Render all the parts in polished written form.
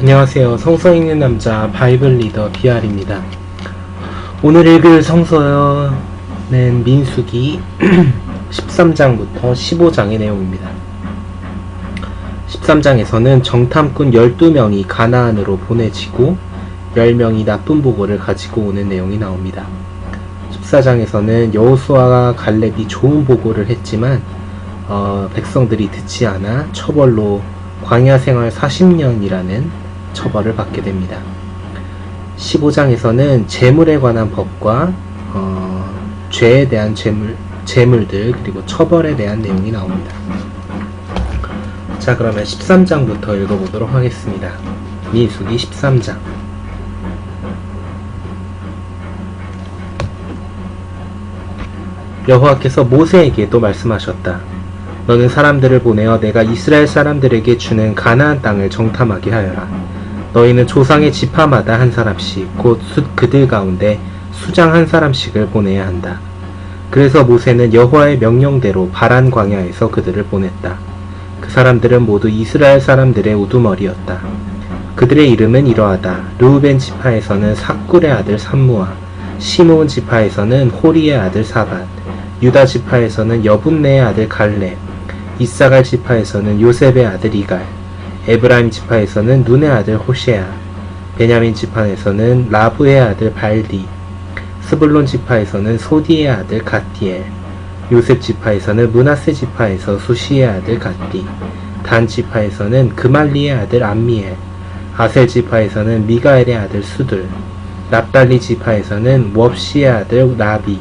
안녕하세요. 성서 읽는 남자 바이블 리더 BR입니다. 오늘 읽을 성서는 민수기 13장부터 15장의 내용입니다. 13장에서는 정탐꾼 12명이 가나안으로 보내지고 10명이 나쁜 보고를 가지고 오는 내용이 나옵니다. 14장에서는 여호수아와 갈렙이 좋은 보고를 했지만 백성들이 듣지 않아 처벌로 광야 생활 40년이라는 처벌을 받게 됩니다. 15장에서는 재물에 관한 법과 죄에 대한 재물들 그리고 처벌에 대한 내용이 나옵니다. 자, 그러면 13장부터 읽어보도록 하겠습니다. 민수기 13장. 여호와께서 모세에게 또 말씀하셨다. 너는 사람들을 보내어 내가 이스라엘 사람들에게 주는 가나안 땅을 정탐하게 하여라. 너희는 조상의 지파마다 한 사람씩 곧 그들 가운데 수장 한 사람씩을 보내야 한다. 그래서 모세는 여호와의 명령대로 바란 광야에서 그들을 보냈다. 그 사람들은 모두 이스라엘 사람들의 우두머리였다. 그들의 이름은 이러하다. 르우벤 지파에서는 삭굴의 아들 삼무아, 시므온 지파에서는 호리의 아들 사밧, 유다 지파에서는 여분네의 아들 갈렙, 이사갈 지파에서는 요셉의 아들 이갈, 에브라임 지파에서는 눈의 아들 호세아, 베냐민 지파에서는 라브의 아들 발디, 스불론 지파에서는 소디의 아들 갓디엘, 요셉 지파에서는 므낫세 지파에서 수시의 아들 갓디, 단 지파에서는 그말리의 아들 암미엘, 아셀 지파에서는 미가엘의 아들 수들, 납달리 지파에서는 왑시의 아들 나비,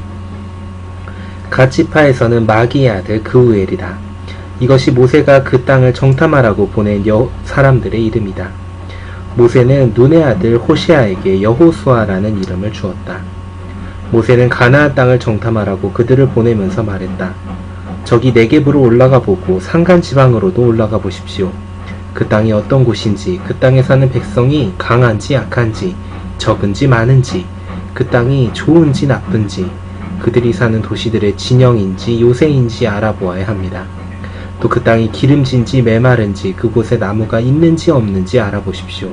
갓 지파에서는 마기의 아들 그우엘이다. 이것이 모세가 그 땅을 정탐하라고 보낸 사람들의 이름이다. 모세는 눈의 아들 호세아에게 여호수아라는 이름을 주었다. 모세는 가나안 땅을 정탐하라고 그들을 보내면서 말했다. 저기 네겝으로 올라가 보고 산간 지방으로도 올라가 보십시오. 그 땅이 어떤 곳인지, 그 땅에 사는 백성이 강한지 약한지, 적은지 많은지, 그 땅이 좋은지 나쁜지, 그들이 사는 도시들의 진영인지 요새인지 알아보아야 합니다. 또 그 땅이 기름진지 메마른지, 그곳에 나무가 있는지 없는지 알아보십시오.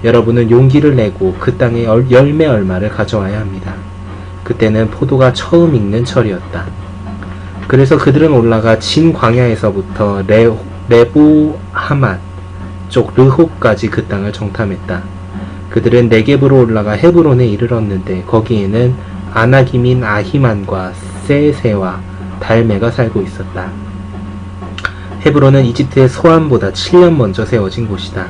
여러분은 용기를 내고 그 땅의 열매 얼마를 가져와야 합니다. 그때는 포도가 처음 익는 철이었다. 그래서 그들은 올라가 진 광야에서부터 레보하맛 쪽 르홉까지 그 땅을 정탐했다. 그들은 네겝으로 올라가 헤브론에 이르렀는데 거기에는 아나김인 아히만과 세세와 달메가 살고 있었다. 헤브론은 이집트의 소안보다 7년 먼저 세워진 곳이다.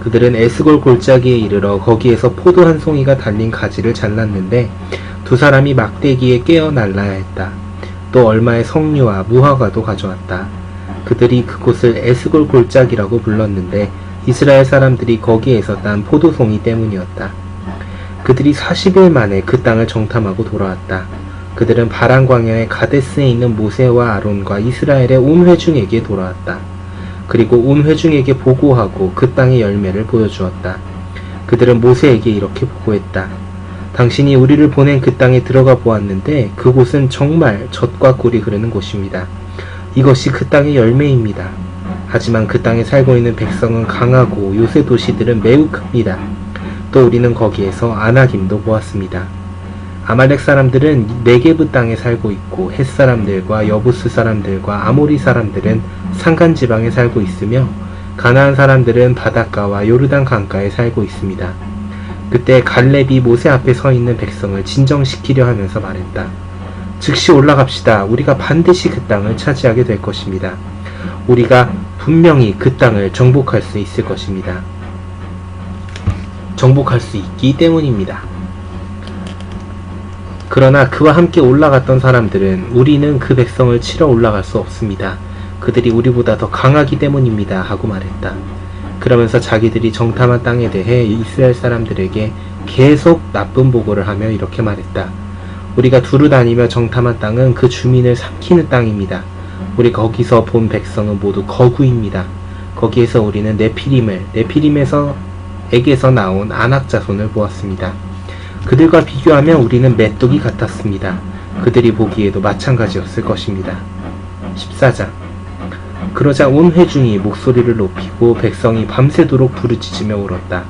그들은 에스골 골짜기에 이르러 거기에서 포도 한 송이가 달린 가지를 잘랐는데 두 사람이 막대기에 깨어 날라야 했다. 또 얼마의 석류와 무화과도 가져왔다. 그들이 그곳을 에스골 골짜기라고 불렀는데 이스라엘 사람들이 거기에서 딴 포도송이 때문이었다. 그들이 40일 만에 그 땅을 정탐하고 돌아왔다. 그들은 바란 광야의 가데스에 있는 모세와 아론과 이스라엘의 온 회중에게 돌아왔다. 그리고 온 회중에게 보고하고 그 땅의 열매를 보여주었다. 그들은 모세에게 이렇게 보고했다. 당신이 우리를 보낸 그 땅에 들어가 보았는데 그곳은 정말 젖과 꿀이 흐르는 곳입니다. 이것이 그 땅의 열매입니다. 하지만 그 땅에 살고 있는 백성은 강하고 요새 도시들은 매우 큽니다. 또 우리는 거기에서 아나김도 보았습니다. 아말렉 사람들은 네게브 땅에 살고 있고 헷 사람들과 여부스 사람들과 아모리 사람들은 산간 지방에 살고 있으며 가나안 사람들은 바닷가와 요르단 강가에 살고 있습니다. 그때 갈렙이 모세 앞에 서 있는 백성을 진정시키려 하면서 말했다. 즉시 올라갑시다. 우리가 반드시 그 땅을 차지하게 될 것입니다. 우리가 분명히 그 땅을 정복할 수 있을 것입니다. 정복할 수 있기 때문입니다. 그러나 그와 함께 올라갔던 사람들은 우리는 그 백성을 치러 올라갈 수 없습니다. 그들이 우리보다 더 강하기 때문입니다. 하고 말했다. 그러면서 자기들이 정탐한 땅에 대해 이스라엘 사람들에게 계속 나쁜 보고를 하며 이렇게 말했다. 우리가 두루 다니며 정탐한 땅은 그 주민을 삼키는 땅입니다. 우리 거기서 본 백성은 모두 거구입니다. 거기에서 우리는 네피림에게서 나온 아낙 자손을 보았습니다. 그들과 비교하면 우리는 메뚜기 같았습니다. 그들이 보기에도 마찬가지였을 것입니다. 14장. 그러자 온 회중이 목소리를 높이고 백성이 밤새도록 부르짖으며 울었다.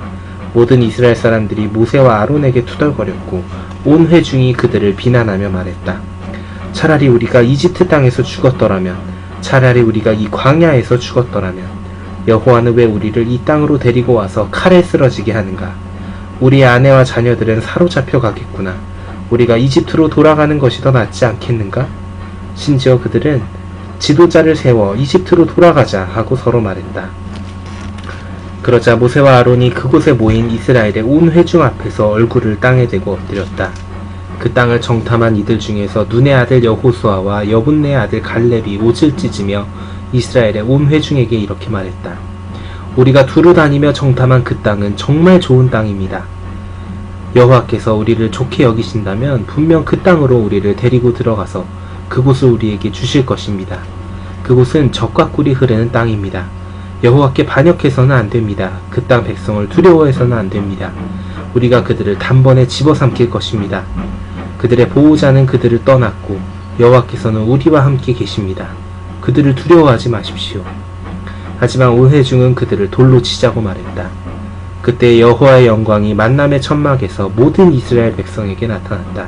모든 이스라엘 사람들이 모세와 아론에게 투덜거렸고 온 회중이 그들을 비난하며 말했다. 차라리 우리가 이집트 땅에서 죽었더라면, 차라리 우리가 이 광야에서 죽었더라면, 여호와는 왜 우리를 이 땅으로 데리고 와서 칼에 쓰러지게 하는가? 우리의 아내와 자녀들은 사로잡혀 가겠구나. 우리가 이집트로 돌아가는 것이 더 낫지 않겠는가? 심지어 그들은 지도자를 세워 이집트로 돌아가자 하고 서로 말했다. 그러자 모세와 아론이 그곳에 모인 이스라엘의 온 회중 앞에서 얼굴을 땅에 대고 엎드렸다. 그 땅을 정탐한 이들 중에서 눈의 아들 여호수아와 여분네의 아들 갈렙이 옷을 찢으며 이스라엘의 온 회중에게 이렇게 말했다. 우리가 두루 다니며 정탐한 그 땅은 정말 좋은 땅입니다. 여호와께서 우리를 좋게 여기신다면 분명 그 땅으로 우리를 데리고 들어가서 그곳을 우리에게 주실 것입니다. 그곳은 젖과 꿀이 흐르는 땅입니다. 여호와께 반역해서는 안 됩니다. 그 땅 백성을 두려워해서는 안 됩니다. 우리가 그들을 단번에 집어삼킬 것입니다. 그들의 보호자는 그들을 떠났고 여호와께서는 우리와 함께 계십니다. 그들을 두려워하지 마십시오. 하지만 온 회중은 그들을 돌로 치자고 말했다. 그때 여호와의 영광이 만남의 천막에서 모든 이스라엘 백성에게 나타났다.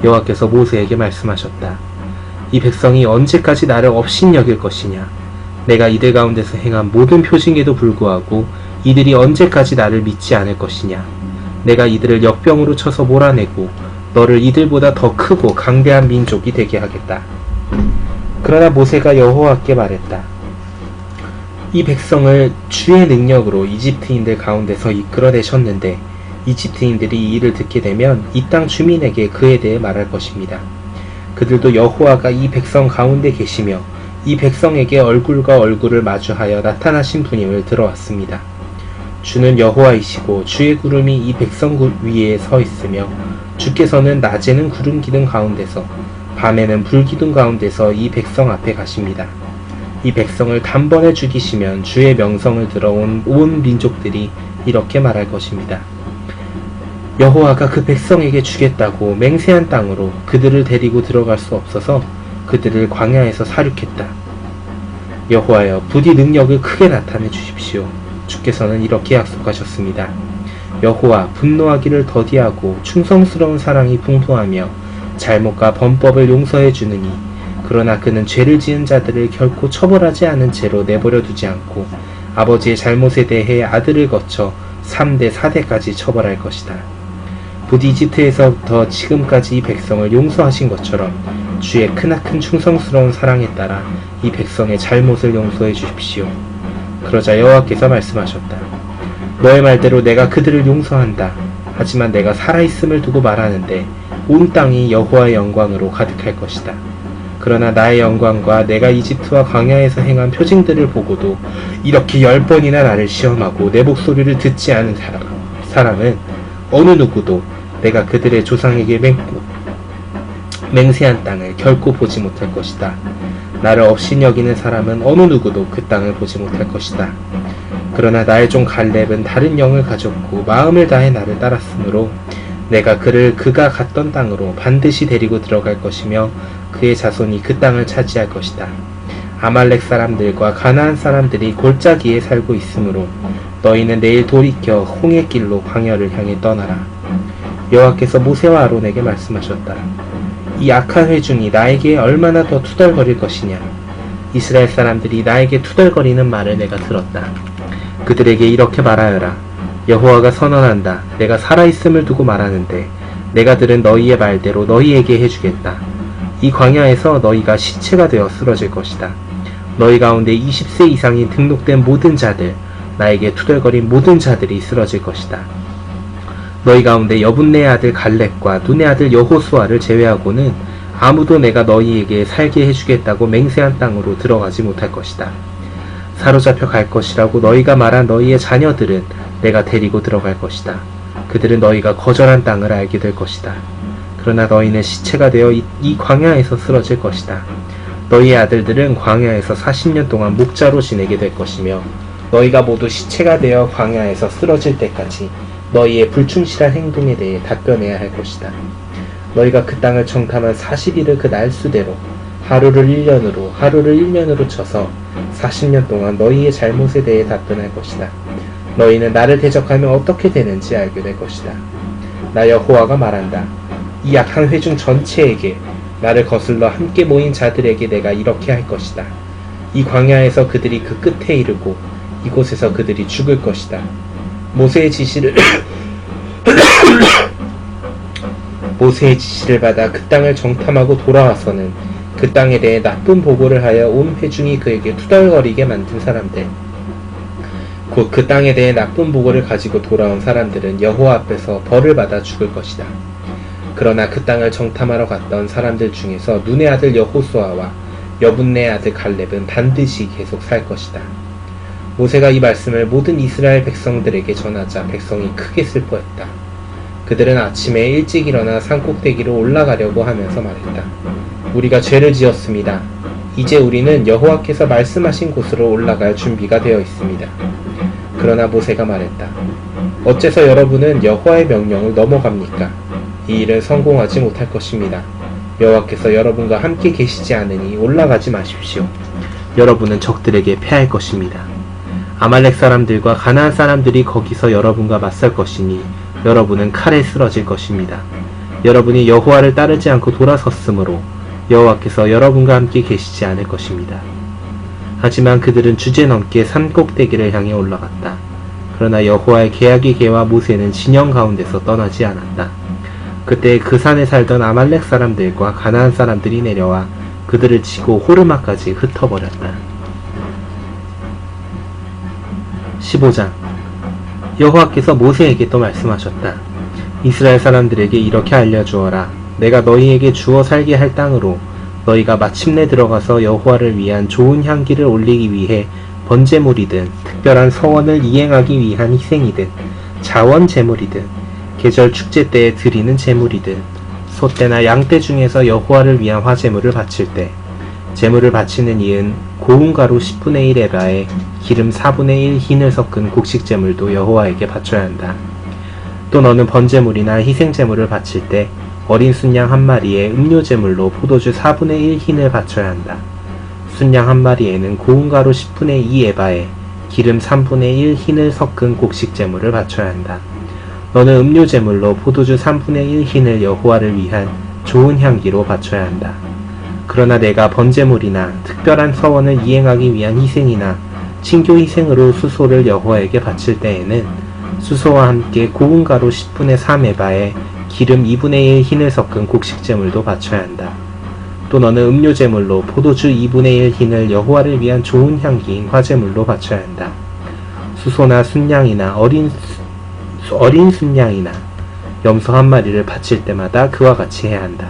여호와께서 모세에게 말씀하셨다. 이 백성이 언제까지 나를 업신여길 것이냐? 내가 이들 가운데서 행한 모든 표징에도 불구하고 이들이 언제까지 나를 믿지 않을 것이냐? 내가 이들을 역병으로 쳐서 몰아내고 너를 이들보다 더 크고 강대한 민족이 되게 하겠다. 그러나 모세가 여호와께 말했다. 이 백성을 주의 능력으로 이집트인들 가운데서 이끌어내셨는데 이집트인들이 이 일을 듣게 되면 이 땅 주민에게 그에 대해 말할 것입니다. 그들도 여호와가 이 백성 가운데 계시며 이 백성에게 얼굴과 얼굴을 마주하여 나타나신 분임을 들어왔습니다. 주는 여호와이시고 주의 구름이 이 백성 위에 서 있으며 주께서는 낮에는 구름 기둥 가운데서 밤에는 불 기둥 가운데서 이 백성 앞에 가십니다. 이 백성을 단번에 죽이시면 주의 명성을 들어온 온 민족들이 이렇게 말할 것입니다. 여호와가 그 백성에게 주겠다고 맹세한 땅으로 그들을 데리고 들어갈 수 없어서 그들을 광야에서 사륙했다. 여호와여, 부디 능력을 크게 나타내 주십시오. 주께서는 이렇게 약속하셨습니다. 여호와, 분노하기를 더디하고 충성스러운 사랑이 풍부하며 잘못과 범법을 용서해 주느니 그러나 그는 죄를 지은 자들을 결코 처벌하지 않은 채로 내버려 두지 않고 아버지의 잘못에 대해 아들을 거쳐 3대 4대까지 처벌할 것이다. 부디 이집트에서부터 지금까지 이 백성을 용서하신 것처럼 주의 크나큰 충성스러운 사랑에 따라 이 백성의 잘못을 용서해 주십시오. 그러자 여호와께서 말씀하셨다. 너의 말대로 내가 그들을 용서한다. 하지만 내가 살아있음을 두고 말하는데 온 땅이 여호와의 영광으로 가득할 것이다. 그러나 나의 영광과 내가 이집트와 광야에서 행한 표징들을 보고도 이렇게 10번이나 나를 시험하고 내 목소리를 듣지 않은 사람은 어느 누구도 내가 그들의 조상에게 맹세한 땅을 결코 보지 못할 것이다. 나를 업신여기는 사람은 어느 누구도 그 땅을 보지 못할 것이다. 그러나 나의 종 갈렙은 다른 영을 가졌고 마음을 다해 나를 따랐으므로 내가 그를 그가 갔던 땅으로 반드시 데리고 들어갈 것이며 그의 자손이 그 땅을 차지할 것이다. 아말렉 사람들과 가나안 사람들이 골짜기에 살고 있으므로 너희는 내일 돌이켜 홍해 길로 광야를 향해 떠나라. 여호와께서 모세와 아론에게 말씀하셨다. 이 악한 회중이 나에게 얼마나 더 투덜거릴 것이냐. 이스라엘 사람들이 나에게 투덜거리는 말을 내가 들었다. 그들에게 이렇게 말하여라. 여호와가 선언한다. 내가 살아있음을 두고 말하는데 내가 들은 너희의 말대로 너희에게 해주겠다. 이 광야에서 너희가 시체가 되어 쓰러질 것이다. 너희 가운데 20세 이상이 등록된 모든 자들, 나에게 투덜거린 모든 자들이 쓰러질 것이다. 너희 가운데 여분네의 아들 갈렙과 눈의 아들 여호수아를 제외하고는 아무도 내가 너희에게 살게 해주겠다고 맹세한 땅으로 들어가지 못할 것이다. 사로잡혀 갈 것이라고 너희가 말한 너희의 자녀들은 내가 데리고 들어갈 것이다. 그들은 너희가 거절한 땅을 알게 될 것이다. 그러나 너희는 시체가 되어 이 광야에서 쓰러질 것이다. 너희의 아들들은 광야에서 40년 동안 목자로 지내게 될 것이며 너희가 모두 시체가 되어 광야에서 쓰러질 때까지 너희의 불충실한 행동에 대해 답변해야 할 것이다. 너희가 그 땅을 정탐한 40일을 그 날수대로 하루를 1년으로 하루를 1년으로 쳐서 40년 동안 너희의 잘못에 대해 답변할 것이다. 너희는 나를 대적하면 어떻게 되는지 알게 될 것이다. 나 여호와가 말한다. 이 약한 회중 전체에게 나를 거슬러 함께 모인 자들에게 내가 이렇게 할 것이다. 이 광야에서 그들이 그 끝에 이르고 이곳에서 그들이 죽을 것이다. 모세의 지시를 받아 그 땅을 정탐하고 돌아와서는 그 땅에 대해 나쁜 보고를 하여 온 회중이 그에게 투덜거리게 만든 사람들, 곧 그 땅에 대해 나쁜 보고를 가지고 돌아온 사람들은 여호와 앞에서 벌을 받아 죽을 것이다. 그러나 그 땅을 정탐하러 갔던 사람들 중에서 눈의 아들 여호수아와 여분네의 아들 갈렙은 반드시 계속 살 것이다. 모세가 이 말씀을 모든 이스라엘 백성들에게 전하자 백성이 크게 슬퍼했다. 그들은 아침에 일찍 일어나 산꼭대기로 올라가려고 하면서 말했다. 우리가 죄를 지었습니다. 이제 우리는 여호와께서 말씀하신 곳으로 올라갈 준비가 되어 있습니다. 그러나 모세가 말했다. 어째서 여러분은 여호와의 명령을 넘어갑니까? 이 일은 성공하지 못할 것입니다. 여호와께서 여러분과 함께 계시지 않으니 올라가지 마십시오. 여러분은 적들에게 패할 것입니다. 아말렉 사람들과 가나안 사람들이 거기서 여러분과 맞설 것이니 여러분은 칼에 쓰러질 것입니다. 여러분이 여호와를 따르지 않고 돌아섰으므로 여호와께서 여러분과 함께 계시지 않을 것입니다. 하지만 그들은 주제넘게 산 꼭대기를 향해 올라갔다. 그러나 여호와의 계약의 개와 모세는 진영 가운데서 떠나지 않았다. 그때 그 산에 살던 아말렉 사람들과 가나안 사람들이 내려와 그들을 치고 호르마까지 흩어버렸다. 15장. 여호와께서 모세에게 또 말씀하셨다. 이스라엘 사람들에게 이렇게 알려주어라. 내가 너희에게 주어 살게 할 땅으로 너희가 마침내 들어가서 여호와를 위한 좋은 향기를 올리기 위해 번제물이든 특별한 서원을 이행하기 위한 희생이든 자원 제물이든 계절 축제 때에 드리는 제물이든 소떼나 양떼 중에서 여호와를 위한 화제물을 바칠 때 제물을 바치는 이은 고운 가루 10분의 1 에바에 기름 4분의 1 흰을 섞은 곡식제물도 여호와에게 바쳐야 한다. 또 너는 번제물이나 희생제물을 바칠 때 어린 순양 한 마리에 음료제물로 포도주 4분의 1 흰을 바쳐야 한다. 순양 한 마리에는 고운 가루 10분의 2 에바에 기름 3분의 1 흰을 섞은 곡식제물을 바쳐야 한다. 너는 음료제물로 포도주 3분의 1 흰을 여호와를 위한 좋은 향기로 바쳐야 한다. 그러나 내가 번제물이나 특별한 서원을 이행하기 위한 희생이나 친교 희생으로 수소를 여호와에게 바칠 때에는 수소와 함께 고운 가루 10분의 3 에바에 기름 2분의 1 흰을 섞은 곡식제물도 바쳐야 한다. 또 너는 음료제물로 포도주 2분의 1 흰을 여호와를 위한 좋은 향기인 화제물로 바쳐야 한다. 수소나 순양이나 어린 순양이나 염소 한 마리를 바칠 때마다 그와 같이 해야 한다.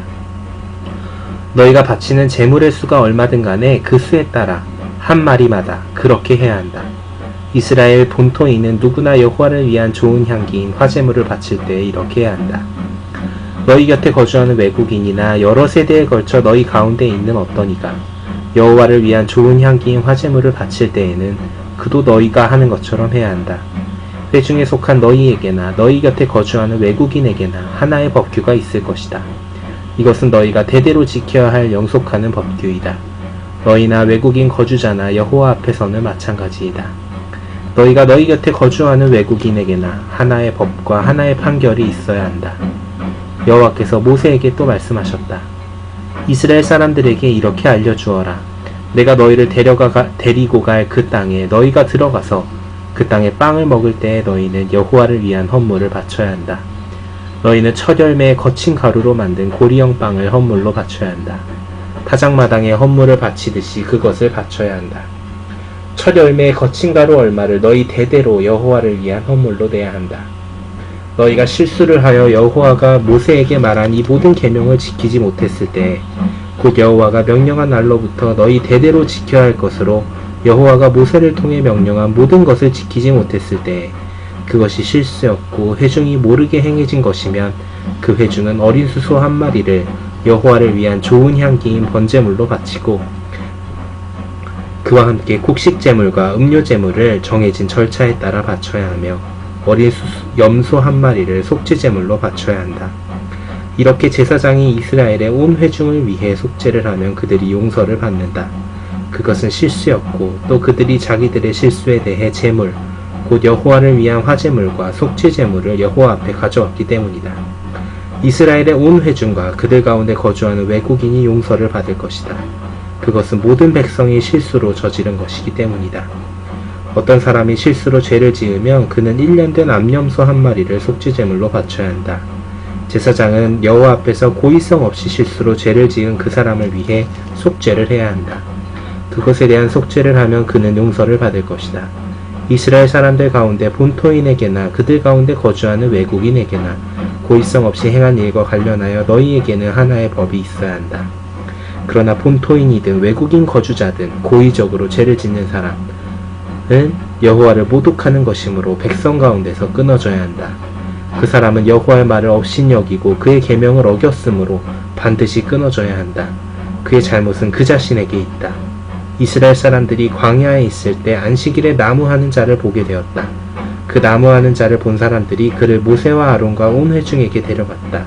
너희가 바치는 제물의 수가 얼마든 간에 그 수에 따라 한 마리마다 그렇게 해야 한다. 이스라엘 본토인은 누구나 여호와를 위한 좋은 향기인 화제물을 바칠 때 이렇게 해야 한다. 너희 곁에 거주하는 외국인이나 여러 세대에 걸쳐 너희 가운데 있는 어떤 이가 여호와를 위한 좋은 향기인 화제물을 바칠 때에는 그도 너희가 하는 것처럼 해야 한다. 회중에 속한 너희에게나 너희 곁에 거주하는 외국인에게나 하나의 법규가 있을 것이다. 이것은 너희가 대대로 지켜야 할 영속하는 법규이다. 너희나 외국인 거주자나 여호와 앞에서는 마찬가지이다. 너희가 너희 곁에 거주하는 외국인에게나 하나의 법과 하나의 판결이 있어야 한다. 여호와께서 모세에게 또 말씀하셨다. 이스라엘 사람들에게 이렇게 알려주어라. 내가 너희를 데리고 갈 그 땅에 너희가 들어가서 그 땅에 빵을 먹을 때에 너희는 여호와를 위한 헌물을 바쳐야 한다. 너희는 첫 열매의 거친 가루로 만든 고리형 빵을 헌물로 바쳐야 한다. 타작마당에 헌물을 바치듯이 그것을 바쳐야 한다. 첫 열매의 거친 가루 얼마를 너희 대대로 여호와를 위한 헌물로 내야 한다. 너희가 실수를 하여 여호와가 모세에게 말한 이 모든 계명을 지키지 못했을 때 곧 여호와가 명령한 날로부터 너희 대대로 지켜야 할 것으로 여호와가 모세를 통해 명령한 모든 것을 지키지 못했을 때 그것이 실수였고 회중이 모르게 행해진 것이면 그 회중은 어린 수소 한 마리를 여호와를 위한 좋은 향기인 번제물로 바치고 그와 함께 곡식제물과 음료제물을 정해진 절차에 따라 바쳐야 하며 어린 염소 한 마리를 속죄제물로 바쳐야 한다. 이렇게 제사장이 이스라엘의 온 회중을 위해 속죄를 하면 그들이 용서를 받는다. 그것은 실수였고 또 그들이 자기들의 실수에 대해 제물, 곧 여호와를 위한 화제물과 속죄 제물을 여호와 앞에 가져왔기 때문이다. 이스라엘의 온 회중과 그들 가운데 거주하는 외국인이 용서를 받을 것이다. 그것은 모든 백성이 실수로 저지른 것이기 때문이다. 어떤 사람이 실수로 죄를 지으면 그는 1년 된 암염소 한 마리를 속죄 제물로 바쳐야 한다. 제사장은 여호와 앞에서 고의성 없이 실수로 죄를 지은 그 사람을 위해 속죄를 해야 한다. 그것에 대한 속죄를 하면 그는 용서를 받을 것이다. 이스라엘 사람들 가운데 본토인에게나 그들 가운데 거주하는 외국인에게나 고의성 없이 행한 일과 관련하여 너희에게는 하나의 법이 있어야 한다. 그러나 본토인이든 외국인 거주자든 고의적으로 죄를 짓는 사람은 여호와를 모독하는 것이므로 백성 가운데서 끊어져야 한다. 그 사람은 여호와의 말을 업신여기고 그의 계명을 어겼으므로 반드시 끊어져야 한다. 그의 잘못은 그 자신에게 있다. 이스라엘 사람들이 광야에 있을 때 안식일에 나무하는 자를 보게 되었다. 그 나무하는 자를 본 사람들이 그를 모세와 아론과 온 회중에게 데려갔다.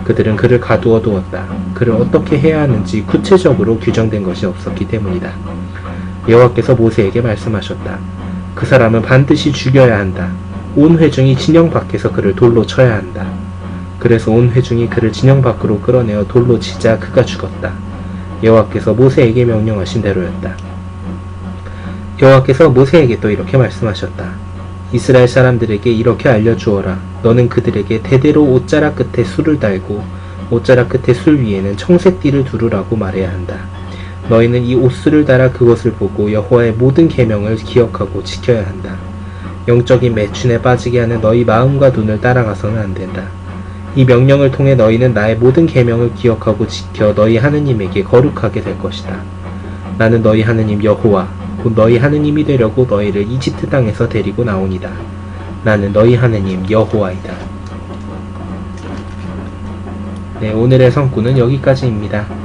그들은 그를 가두어 두었다. 그를 어떻게 해야 하는지 구체적으로 규정된 것이 없었기 때문이다. 여호와께서 모세에게 말씀하셨다. 그 사람은 반드시 죽여야 한다. 온 회중이 진영 밖에서 그를 돌로 쳐야 한다. 그래서 온 회중이 그를 진영 밖으로 끌어내어 돌로 치자 그가 죽었다. 여호와께서 모세에게 명령하신 대로였다. 여호와께서 모세에게 또 이렇게 말씀하셨다. 이스라엘 사람들에게 이렇게 알려주어라. 너는 그들에게 대대로 옷자락 끝에 술을 달고 옷자락 끝에 술 위에는 청색띠를 두르라고 말해야 한다. 너희는 이 옷술을 달아 그것을 보고 여호와의 모든 계명을 기억하고 지켜야 한다. 영적인 매춘에 빠지게 하는 너희 마음과 눈을 따라가서는 안 된다. 이 명령을 통해 너희는 나의 모든 계명을 기억하고 지켜 너희 하느님에게 거룩하게 될 것이다. 나는 너희 하느님 여호와 곧 너희 하느님이 되려고 너희를 이집트 땅에서 데리고 나오니라. 나는 너희 하느님 여호와이다. 네, 오늘의 성구는 여기까지입니다.